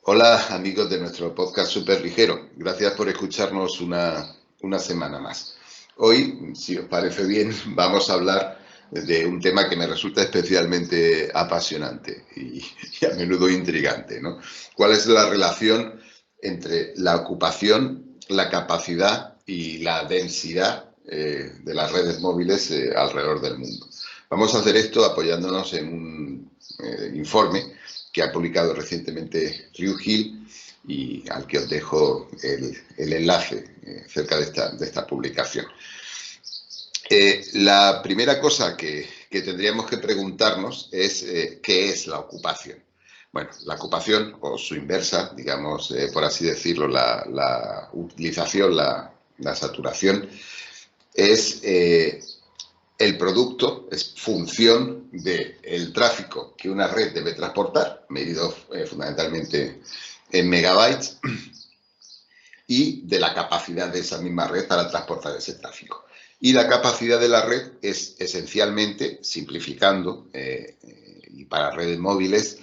Hola amigos de nuestro podcast Súper Ligero. Gracias por escucharnos una semana más. Hoy, si os parece bien, vamos a hablar de un tema que me resulta especialmente apasionante y a menudo intrigante, ¿no? ¿Cuál es la relación entre la ocupación, la capacidad y la densidad de las redes móviles alrededor del mundo? Vamos a hacer esto apoyándonos en un informe que ha publicado recientemente Ryu Hill y al que os dejo el enlace cerca de esta publicación. La primera cosa que tendríamos que preguntarnos es ¿qué es la ocupación? Bueno, la ocupación o su inversa, digamos, por así decirlo, la utilización, la saturación, es el producto, es función del tráfico que una red debe transportar, medido fundamentalmente en megabytes, y de la capacidad de esa misma red para transportar ese tráfico. Y la capacidad de la red es esencialmente, simplificando, y para redes móviles,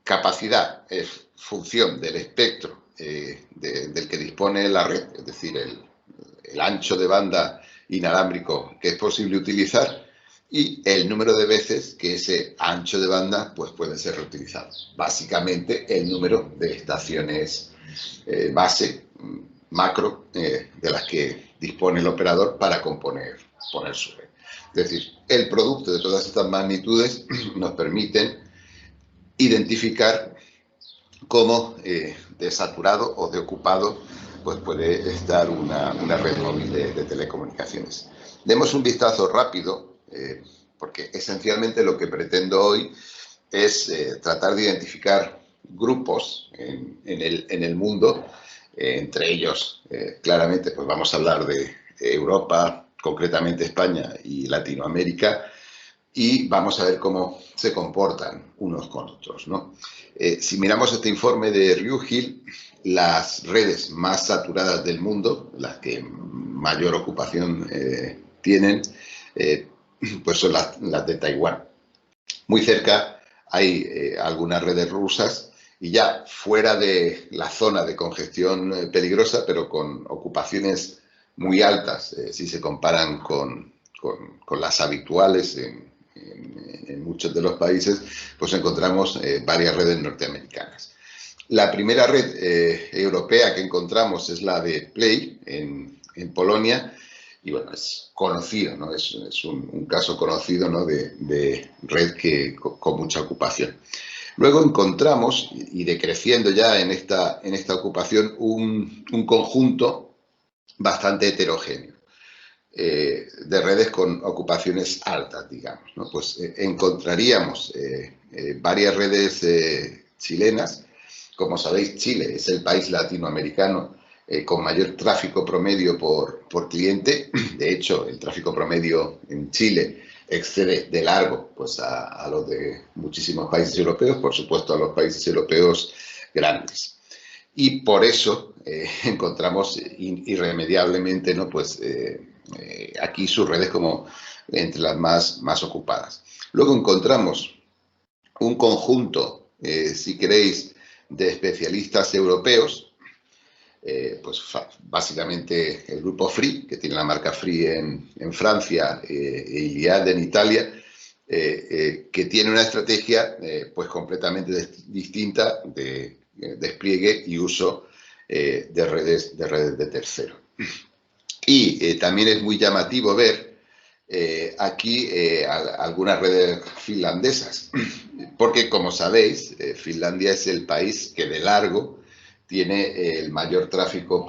capacidad es función del espectro del que dispone la red, es decir, el ancho de banda inalámbrico que es posible utilizar y el número de veces que ese ancho de banda pues, puede ser reutilizado. Básicamente el número de estaciones base, macro, de las que dispone el operador para poner su red. Es decir, el producto de todas estas magnitudes nos permiten identificar cómo de saturado o de ocupado pues puede estar una red móvil de telecomunicaciones. Demos un vistazo rápido, porque esencialmente lo que pretendo hoy es tratar de identificar grupos en el mundo, entre ellos, claramente, pues vamos a hablar de Europa, concretamente España y Latinoamérica, y vamos a ver cómo se comportan unos con otros, ¿no? Si miramos este informe de Ryu Hill, las redes más saturadas del mundo, las que mayor ocupación tienen, pues son las de Taiwán. Muy cerca hay algunas redes rusas y ya fuera de la zona de congestión peligrosa, pero con ocupaciones muy altas, si se comparan con las habituales en muchos de los países, pues encontramos varias redes norteamericanas. La primera red europea que encontramos es la de Play en Polonia y bueno, es conocido, ¿no? Es un caso conocido, ¿no? de red con mucha ocupación. Luego encontramos, y decreciendo ya en esta ocupación, un conjunto bastante heterogéneo. De redes con ocupaciones altas, digamos, ¿no? Pues encontraríamos varias redes chilenas. Como sabéis, Chile es el país latinoamericano con mayor tráfico promedio por cliente. De hecho, el tráfico promedio en Chile excede de largo pues, a los de muchísimos países europeos, por supuesto a los países europeos grandes. Y por eso encontramos irremediablemente, ¿no? Pues, aquí sus redes como entre las más ocupadas. Luego encontramos un conjunto, si queréis, de especialistas europeos, pues básicamente el grupo Free, que tiene la marca Free en Francia e Iliad en Italia, que tiene una estrategia pues completamente distinta de despliegue y uso de redes de tercero. Y también es muy llamativo ver aquí algunas redes finlandesas, porque como sabéis, Finlandia es el país que de largo tiene el mayor tráfico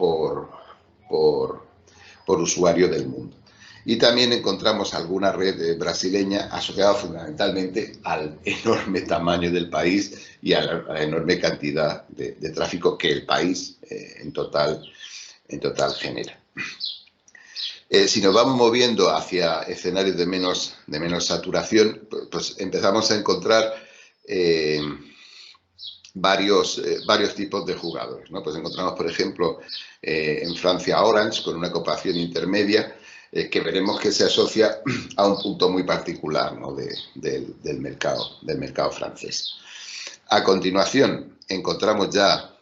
por usuario del mundo. Y también encontramos alguna red brasileña asociada fundamentalmente al enorme tamaño del país y a la enorme cantidad de tráfico que el país en total genera. Si nos vamos moviendo hacia escenarios de menos saturación, pues empezamos a encontrar varios tipos de jugadores, ¿no? Pues encontramos, por ejemplo, en Francia Orange con una ocupación intermedia que veremos que se asocia a un punto muy particular, ¿no? del mercado francés. A continuación, encontramos ya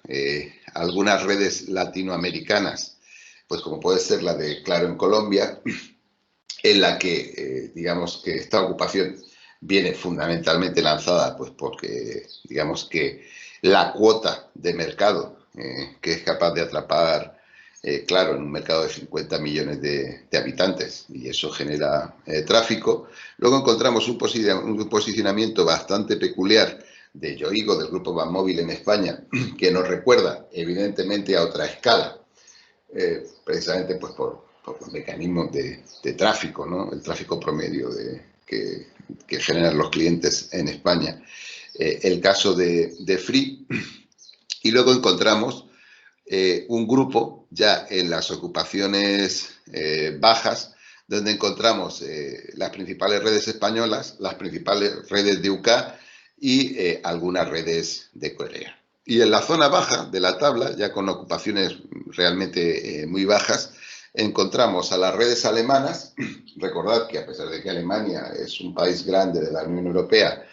algunas redes latinoamericanas, pues como puede ser la de Claro en Colombia, en la que digamos que esta ocupación viene fundamentalmente lanzada pues porque digamos que la cuota de mercado que es capaz de atrapar Claro en un mercado de 50 millones de habitantes y eso genera tráfico. Luego encontramos un posicionamiento bastante peculiar de Yoigo, del grupo Banmóvil en España, que nos recuerda evidentemente a otra escala, precisamente pues por los mecanismos de tráfico, ¿no? El tráfico promedio que generan los clientes en España. El caso de Free. Y luego encontramos un grupo ya en las ocupaciones bajas, donde encontramos las principales redes españolas, las principales redes de UK y algunas redes de Corea. Y en la zona baja de la tabla, ya con ocupaciones realmente muy bajas, encontramos a las redes alemanas. Recordad que a pesar de que Alemania es un país grande de la Unión Europea,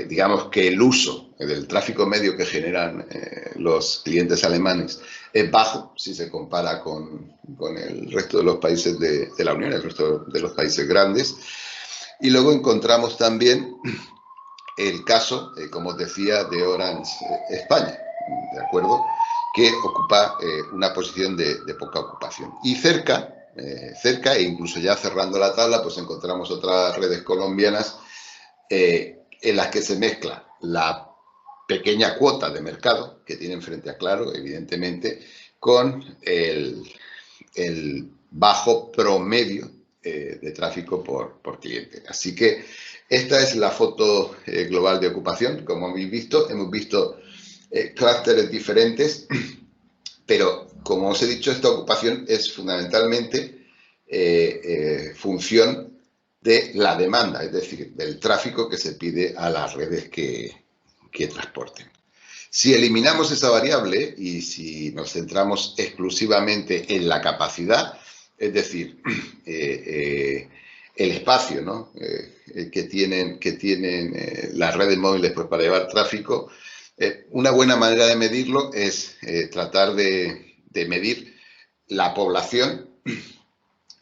digamos que el uso del tráfico medio que generan los clientes alemanes es bajo si se compara con el resto de los países de la Unión, el resto de los países grandes. Y luego encontramos también el caso, como os decía, de Orange España, ¿de acuerdo? Que ocupa una posición de poca ocupación. Y cerca, e incluso ya cerrando la tabla, pues encontramos otras redes colombianas en las que se mezcla la pequeña cuota de mercado que tienen frente a Claro, evidentemente, con el bajo promedio de tráfico por cliente. Así que esta es la foto global de ocupación. Como habéis visto, hemos visto clústeres diferentes, pero como os he dicho, esta ocupación es fundamentalmente función de la demanda, es decir, del tráfico que se pide a las redes que transporten. Si eliminamos esa variable y si nos centramos exclusivamente en la capacidad, es decir, el espacio, ¿no? que tienen las redes móviles pues, para llevar tráfico, una buena manera de medirlo es tratar de medir la población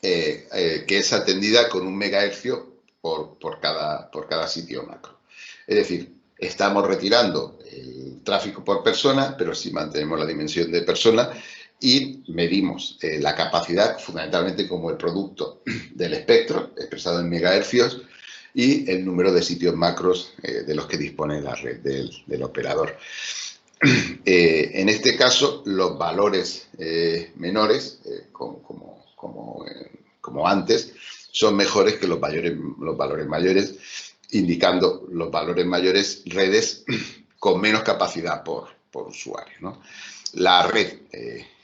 que es atendida con 1 megahercio por cada sitio macro. Es decir, estamos retirando el tráfico por persona, pero sí mantenemos la dimensión de persona y medimos la capacidad fundamentalmente como el producto del espectro, expresado en megahercios, y el número de sitios macros de los que dispone la red del operador. En este caso, los valores menores, como antes, son mejores que los valores mayores, indicando los valores mayores redes con menos capacidad por usuario, ¿no? La red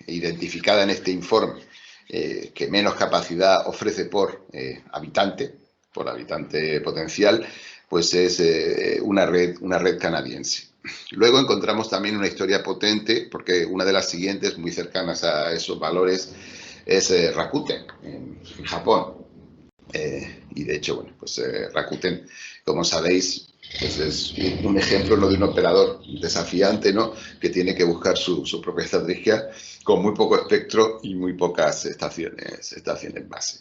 identificada en este informe que menos capacidad ofrece por habitante potencial, pues es una red canadiense. Luego encontramos también una historia potente, porque una de las siguientes, muy cercanas a esos valores, es Rakuten, en Japón. Y de hecho, bueno, pues Rakuten, como sabéis, pues es un ejemplo, ¿no?, de un operador desafiante, ¿no?, que tiene que buscar su propia estrategia con muy poco espectro y muy pocas estaciones base.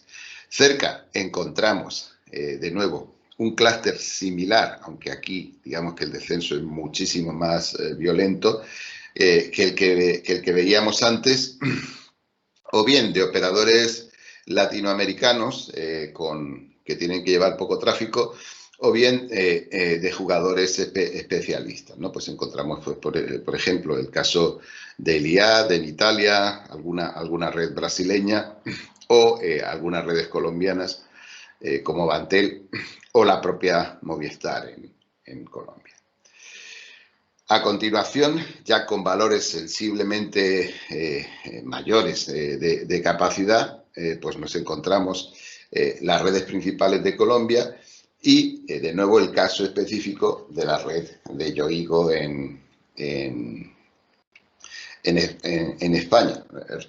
Cerca encontramos, de nuevo, un clúster similar, aunque aquí digamos que el descenso es muchísimo más violento que el que veíamos antes, o bien de operadores latinoamericanos que tienen que llevar poco tráfico, o bien de jugadores especialistas, ¿no? Pues encontramos, pues, por ejemplo, el caso de Iliad en Italia, alguna red brasileña o algunas redes colombianas como Bantel o la propia Movistar en Colombia. A continuación, ya con valores sensiblemente mayores de capacidad, pues nos encontramos las redes principales de Colombia y, de nuevo, el caso específico de la red de Yoigo en España.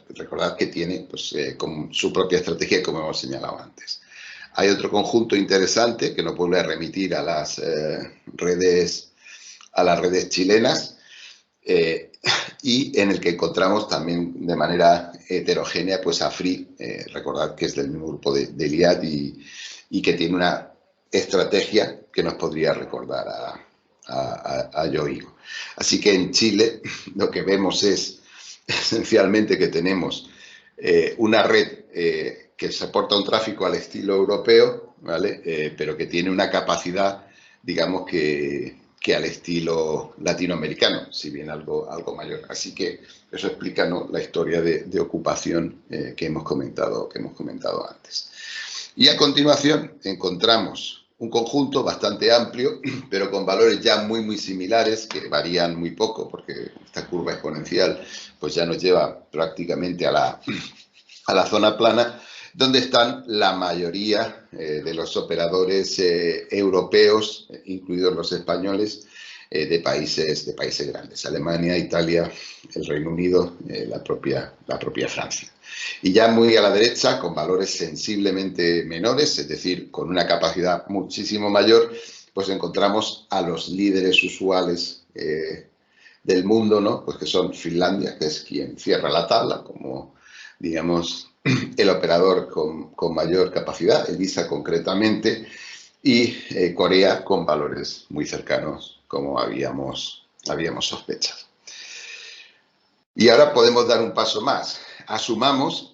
Recordad que tiene pues, como su propia estrategia, como hemos señalado antes. Hay otro conjunto interesante que nos vuelve a remitir a las redes a las redes chilenas, y en el que encontramos también de manera heterogénea pues a Free, recordad que es del mismo grupo de Iliad y que tiene una estrategia que nos podría recordar a Yoigo. Así que en Chile lo que vemos es esencialmente que tenemos una red que soporta un tráfico al estilo europeo, ¿vale? Pero que tiene una capacidad, digamos que al estilo latinoamericano, si bien algo mayor. Así que eso explica, ¿no?, la historia de ocupación que hemos comentado antes. Y a continuación encontramos un conjunto bastante amplio, pero con valores ya muy similares, que varían muy poco, porque esta curva exponencial pues ya nos lleva prácticamente a la zona plana, donde están la mayoría de los operadores europeos, incluidos los españoles, de países grandes: Alemania, Italia, el Reino Unido, la propia Francia. Y ya muy a la derecha, con valores sensiblemente menores, es decir, con una capacidad muchísimo mayor, pues encontramos a los líderes usuales del mundo, ¿no? Pues que son Finlandia, que es quien cierra la tabla, como, digamos, el operador con mayor capacidad, Elisa concretamente, y Corea con valores muy cercanos, como habíamos sospechado. Y ahora podemos dar un paso más. Asumamos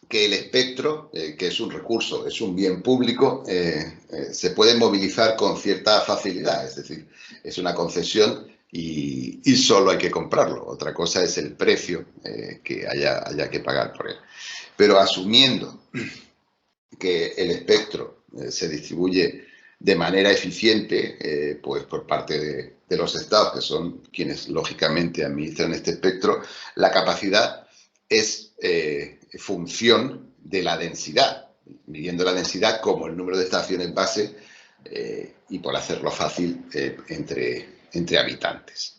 que el espectro, que es un recurso, es un bien público, se puede movilizar con cierta facilidad, es decir, es una concesión y solo hay que comprarlo. Otra cosa es el precio que haya que pagar por él. Pero asumiendo que el espectro se distribuye de manera eficiente, pues por parte de los estados, que son quienes lógicamente administran este espectro, la capacidad es función de la densidad, midiendo la densidad como el número de estaciones base y, por hacerlo fácil, entre habitantes.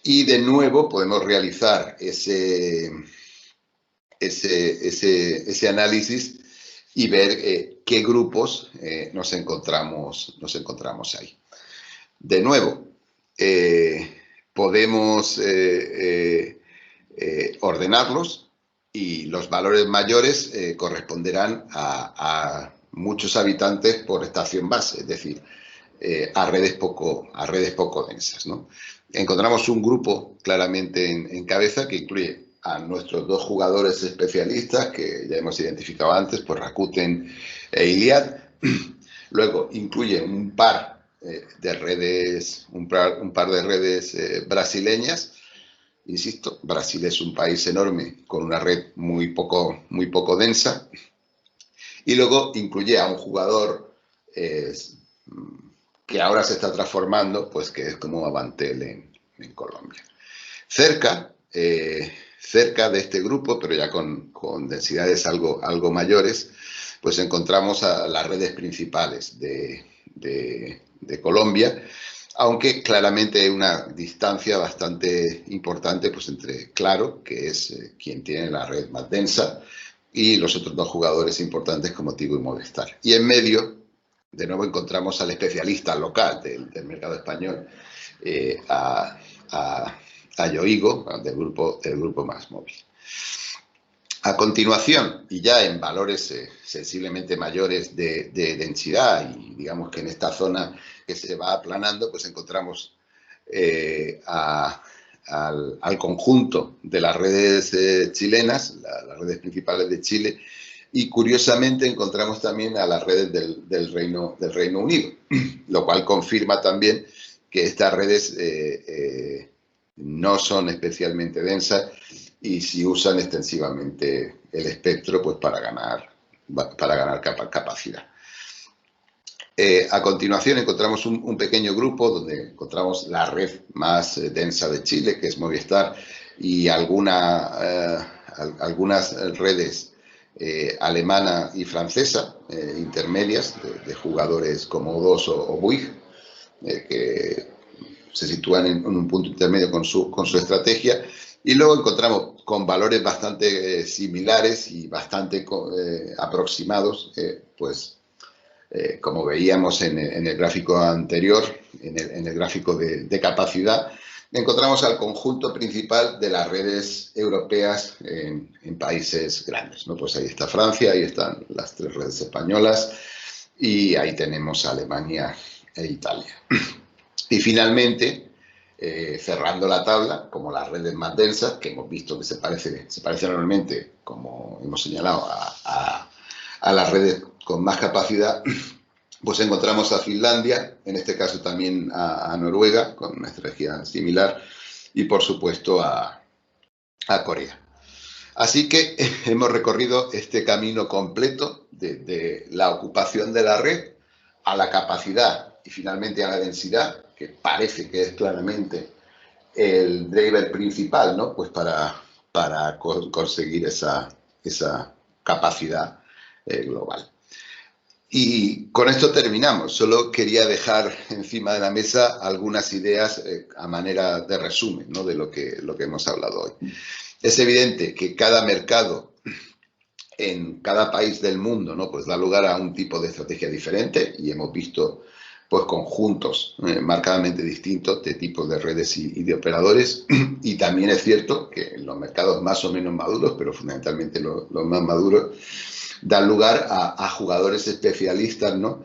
Y de nuevo podemos realizar ese análisis y ver qué grupos nos encontramos ahí. De nuevo, podemos ordenarlos, y los valores mayores corresponderán a muchos habitantes por estación base, es decir, a redes poco densas, ¿no? Encontramos un grupo claramente en cabeza, que incluye a nuestros dos jugadores especialistas que ya hemos identificado antes, pues Rakuten e Iliad. Luego incluye un par de redes, brasileñas. Insisto, Brasil es un país enorme con una red muy poco densa. Y luego incluye a un jugador que ahora se está transformando, pues que es como Avantel en Colombia. Cerca de este grupo, pero ya con densidades algo mayores, pues encontramos a las redes principales de Colombia, aunque claramente hay una distancia bastante importante pues entre Claro, que es quien tiene la red más densa, y los otros dos jugadores importantes como Tigo y Movistar. Y en medio, de nuevo, encontramos al especialista local del mercado español, a Yoigo, del grupo MásMóvil. A continuación, y ya en valores sensiblemente mayores de densidad, y digamos que en esta zona que se va aplanando, pues encontramos al conjunto de las redes chilenas, las redes principales de Chile, y curiosamente encontramos también a las redes del Reino Unido, lo cual confirma también que estas redes no son especialmente densas y si usan extensivamente el espectro pues para ganar capacidad. A continuación encontramos un pequeño grupo donde encontramos la red más densa de Chile, que es Movistar, y algunas redes alemana y francesa, intermedias, de jugadores como O2 o Bouygues, que se sitúan en un punto intermedio con su estrategia. Y luego encontramos con valores bastante similares y bastante aproximados, pues como veíamos en el gráfico anterior, en el gráfico de capacidad, encontramos al conjunto principal de las redes europeas en países grandes, ¿no? Pues ahí está Francia, ahí están las 3 redes españolas y ahí tenemos Alemania e Italia. Y finalmente, cerrando la tabla, como las redes más densas, que hemos visto que se parecen normalmente, como hemos señalado, a las redes con más capacidad, pues encontramos a Finlandia, en este caso también a Noruega, con una estrategia similar, y por supuesto a Corea. Así que hemos recorrido este camino completo de la ocupación de la red a la capacidad y finalmente a la densidad, que parece que es claramente el driver principal, ¿no? Pues para conseguir esa capacidad global. Y con esto terminamos. Solo quería dejar encima de la mesa algunas ideas a manera de resumen, ¿no? De lo que hemos hablado hoy. Es evidente que cada mercado en cada país del mundo, ¿no? Pues da lugar a un tipo de estrategia diferente y hemos visto pues conjuntos marcadamente distintos de tipos de redes y de operadores. Y también es cierto que en los mercados más o menos maduros, pero fundamentalmente los más maduros, dan lugar a jugadores especialistas, ¿no?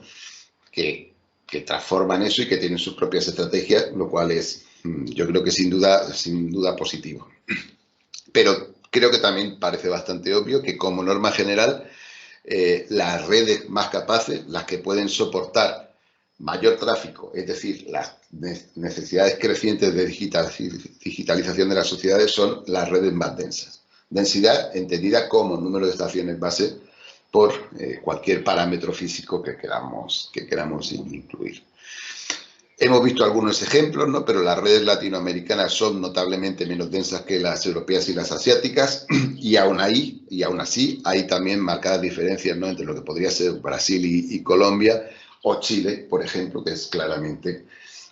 que transforman eso y que tienen sus propias estrategias, lo cual es, yo creo que sin duda positivo. Pero creo que también parece bastante obvio que como norma general, las redes más capaces, las que pueden soportar mayor tráfico, es decir, las necesidades crecientes de digitalización de las sociedades, son las redes más densas. Densidad entendida como número de estaciones base por cualquier parámetro físico que queramos incluir. Hemos visto algunos ejemplos, ¿no? Pero las redes latinoamericanas son notablemente menos densas que las europeas y las asiáticas, y aún así hay también marcadas diferencias, ¿no? Entre lo que podría ser Brasil y Colombia, o Chile, por ejemplo, que es claramente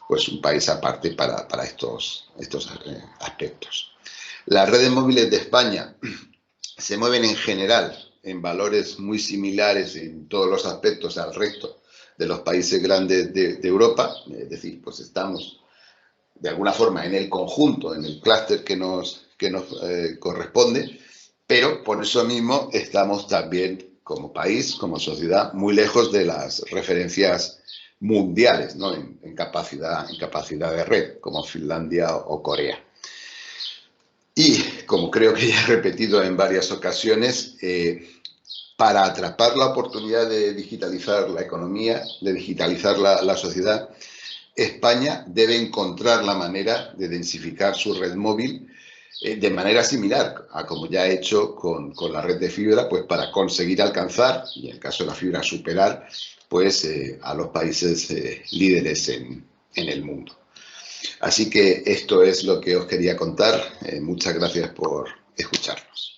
pues, un país aparte para estos aspectos. Las redes móviles de España se mueven en general en valores muy similares en todos los aspectos al resto de los países grandes de Europa, es decir, pues estamos de alguna forma en el conjunto, en el clúster que nos corresponde, pero por eso mismo estamos también como país, como sociedad, muy lejos de las referencias mundiales, ¿no? en capacidad de red, como Finlandia o Corea. Y como creo que ya he repetido en varias ocasiones, para atrapar la oportunidad de digitalizar la economía, de digitalizar la sociedad, España debe encontrar la manera de densificar su red móvil de manera similar a como ya ha hecho con la red de fibra, pues para conseguir alcanzar, y en el caso de la fibra superar, pues a los países líderes en el mundo. Así que esto es lo que os quería contar. Muchas gracias por escucharnos.